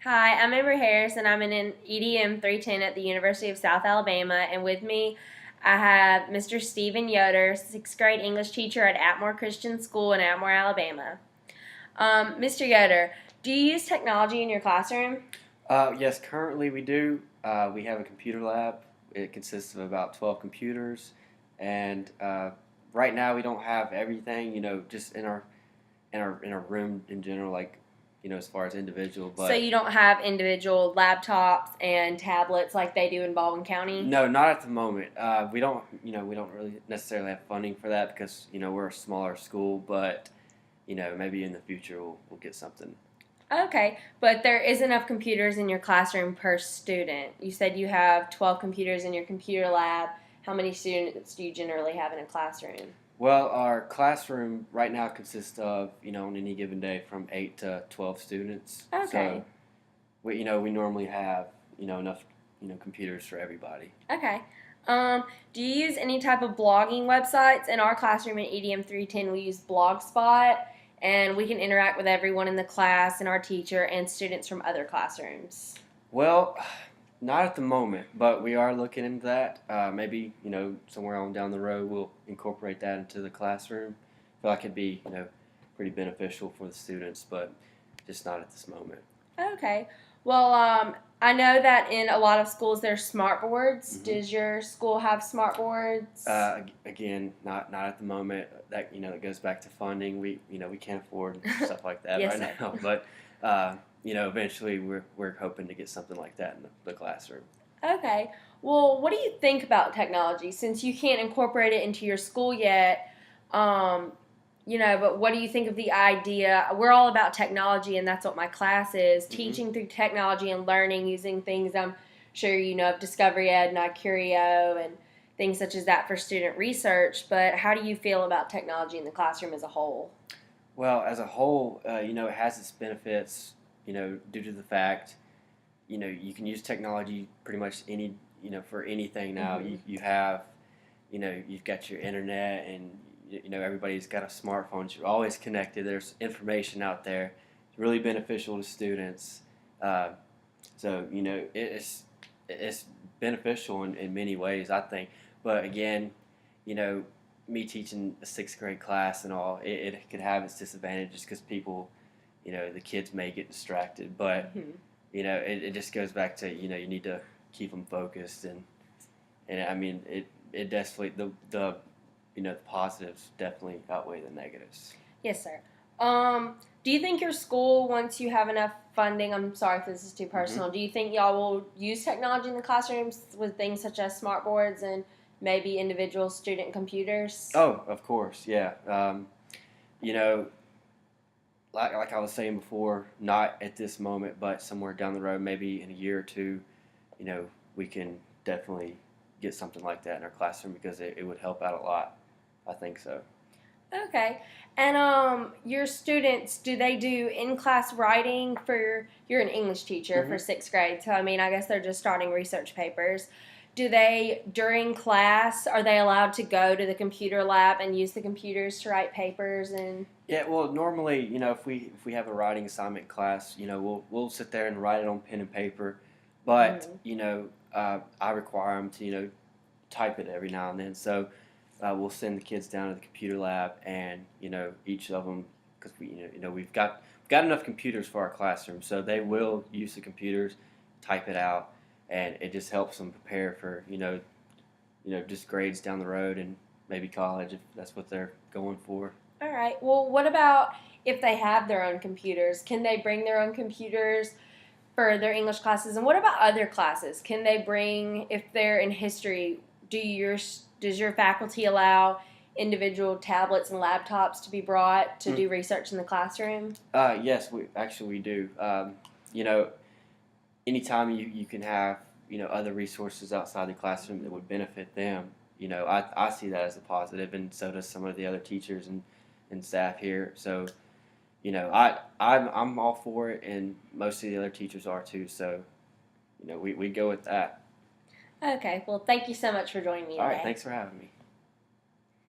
Hi, I'm Amber Harris, and I'm in EDM 310 at the University of South Alabama. And with me, I have Mr. Stephen Yoder, sixth grade English teacher at Atmore Christian School in Atmore, Alabama. Mr. Yoder, do you use technology in your classroom? Yes, currently we do. We have a computer lab. It consists of about 12 computers, and right now we don't have everything, just in our room in general, like as far as individual. So But you don't have individual laptops and tablets like they do in Baldwin County? no, not at the moment. We don't really necessarily have funding for that because we're a smaller school. But maybe in the future we'll get something. Okay, but there is enough computers in your classroom per student. You said you have 12 computers in your computer lab. How many students do you generally have in a classroom? Well, our classroom right now consists of, on any given day from 8 to 12 students. Okay. So, we normally have, enough, computers for everybody. Okay. Do you use any type of blogging websites? In our classroom at EDM 310, we use Blogspot, and we can interact with everyone in the class and our teacher and students from other classrooms. Well, not at the moment, but we are looking into that. Maybe, somewhere on down the road we'll incorporate that into the classroom. I feel like it'd be, pretty beneficial for the students, but just not at this moment. Okay. Well, I know that in a lot of schools there's smart boards. hmm Does your school have smart boards? Again, not at the moment. That that goes back to funding. We can't afford stuff like that Yes, right sir. now. But eventually we're hoping to get something like that in the classroom. Okay. Well, what do you think about technology? Since you can't incorporate it into your school yet, um, but what do you think of the idea? We're all about technology, and that's what my class is hmm teaching through technology and learning using things I'm sure you know of Discovery Ed and iCurio and things such as that for student research. But how do you feel about technology in the classroom as a whole? Well, as a whole, it has its benefits. Due to the fact you can use technology pretty much for anything now. Mm-hmm. You have you've got your internet, and everybody's got a smartphone. You're always connected. There's information out there. It's really beneficial to students. uh, so it's beneficial in many ways, I think. But again, you know me teaching a sixth grade class and all, it could have its disadvantages because people, the kids may get distracted. But Mm-hmm. it just goes back to you need to keep them focused. And I mean it definitely the positives definitely outweigh the negatives. Yes, sir. Do you think your school, once you have enough funding, I'm sorry if this is too hmm personal, do you think y'all will use technology in the classrooms with things such as smart boards and maybe individual student computers? Oh, of course, yeah. You know, like I was saying before, not at this moment, but somewhere down the road, maybe in a year or two, we can definitely get something like that in our classroom because it would help out a lot. I think so. Okay. And your students, do they do in-class writing for, you're an English teacher for hmm sixth grade, so I mean, I guess they're just starting research papers. Do they, during class, are they allowed to go to the computer lab and use the computers to write papers and Yeah, well, normally, if we have a writing assignment class, we'll sit there and write it on pen and paper, but mm, I require them to type it every now and then. So we'll send the kids down to the computer lab, and each of them, because we've got enough computers for our classroom, so they will use the computers, type it out, and it just helps them prepare for just grades down the road and maybe college if that's what they're going for. all right. Well, what about if they have their own computers? Can they bring their own computers for their English classes? And what about other classes? Can they bring, if they're in history, does your faculty allow individual tablets and laptops to be brought to Mm. do research in the classroom? Yes, we do. You know, anytime you can have other resources outside the classroom that would benefit them, I see that as a positive, and so does some of the other teachers and staff here. So I'm all for it, and most of the other teachers are too. So we go with that. Okay. Well, thank you so much for joining me All right, today. thanks for having me.